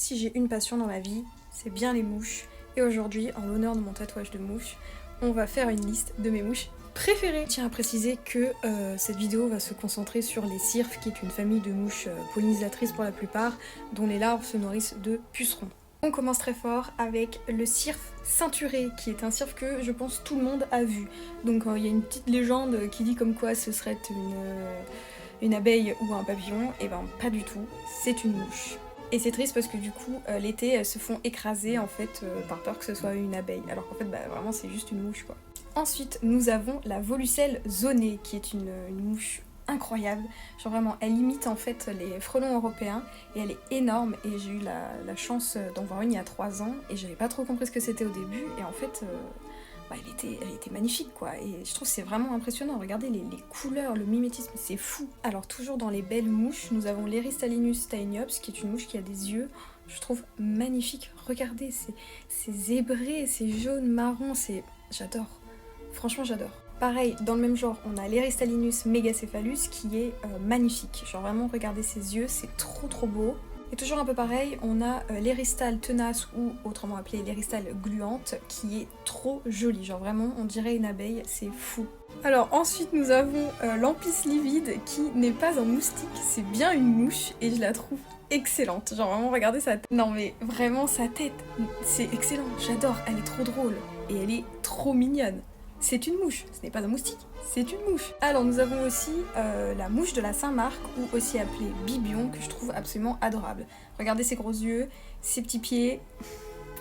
Si j'ai une passion dans la vie, c'est bien les mouches. Et aujourd'hui, en l'honneur de mon tatouage de mouche, on va faire une liste de mes mouches préférées. Je tiens à préciser que cette vidéo va se concentrer sur les cirfes, qui est une famille de mouches pollinisatrices pour la plupart, dont les larves se nourrissent de pucerons. On commence très fort avec le cirfe ceinturé, qui est un cirfe que je pense tout le monde a vu. Donc il y a une petite légende qui dit comme quoi ce serait une abeille ou un papillon, et ben pas du tout, c'est une mouche. Et c'est triste parce que du coup, l'été, elles se font écraser en fait par peur que ce soit une abeille, alors qu'en fait vraiment c'est juste une mouche quoi. Ensuite, nous avons la Volucelle zonée, qui est une mouche incroyable. Genre vraiment, elle imite en fait les frelons européens et elle est énorme. Et j'ai eu la chance d'en voir une il y a 3 ans et j'avais pas trop compris ce que c'était au début. Et en fait, elle était magnifique quoi. Et je trouve que c'est vraiment impressionnant. Regardez les couleurs, le mimétisme, c'est fou. Alors toujours dans les belles mouches, nous avons l'Eristalinus taeniops, qui est une mouche qui a des yeux, je trouve magnifique. Regardez, c'est zébré, c'est jaune, marron, j'adore. Franchement, j'adore. Pareil, dans le même genre, on a l'Eristalinus megacephalus qui est magnifique. Genre vraiment, regardez ses yeux, c'est trop beau. Et toujours un peu pareil, on a l'Eristale tenace ou autrement appelée l'Eristale gluante qui est trop jolie. Genre vraiment, on dirait une abeille, c'est fou. Alors ensuite, nous avons l'Ampis livide qui n'est pas un moustique, c'est bien une mouche et je la trouve excellente. Genre vraiment, regardez sa tête. Non mais vraiment, sa tête, c'est excellent. J'adore, elle est trop drôle et elle est trop mignonne. C'est une mouche, ce n'est pas un moustique, c'est une mouche. Alors nous avons aussi la mouche de la Saint-Marc, ou aussi appelée bibion, que je trouve absolument adorable. Regardez ses gros yeux, ses petits pieds,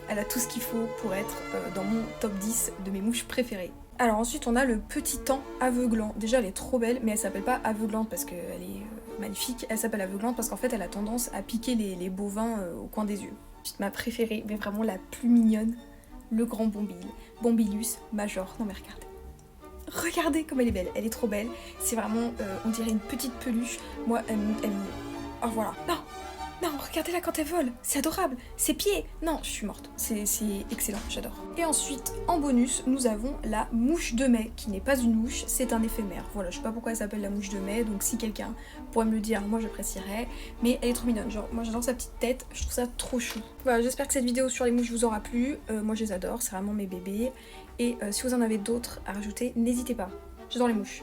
elle a tout ce qu'il faut pour être dans mon top 10 de mes mouches préférées. Alors ensuite on a le petit temps aveuglant. Déjà elle est trop belle, mais elle s'appelle pas aveuglante parce qu'elle est magnifique, elle s'appelle aveuglante parce qu'en fait elle a tendance à piquer les bovins au coin des yeux. Ensuite ma préférée, mais vraiment la plus mignonne, le grand bombille, Bombilus major. Non mais regardez comme elle est belle, elle est trop belle, c'est vraiment, on dirait une petite peluche. Moi, oh voilà, non, regardez-la quand elle vole, c'est adorable, ses pieds, non, je suis morte, c'est excellent, j'adore. Et ensuite, en bonus, nous avons la mouche de mai, qui n'est pas une mouche, c'est un éphémère. Voilà, je sais pas pourquoi elle s'appelle la mouche de mai, donc si quelqu'un pourrait me le dire, moi j'apprécierais, mais elle est trop mignonne, genre moi j'adore sa petite tête, je trouve ça trop chou. Voilà, j'espère que cette vidéo sur les mouches vous aura plu, moi je les adore, c'est vraiment mes bébés, et si vous en avez d'autres à rajouter, n'hésitez pas, j'adore les mouches.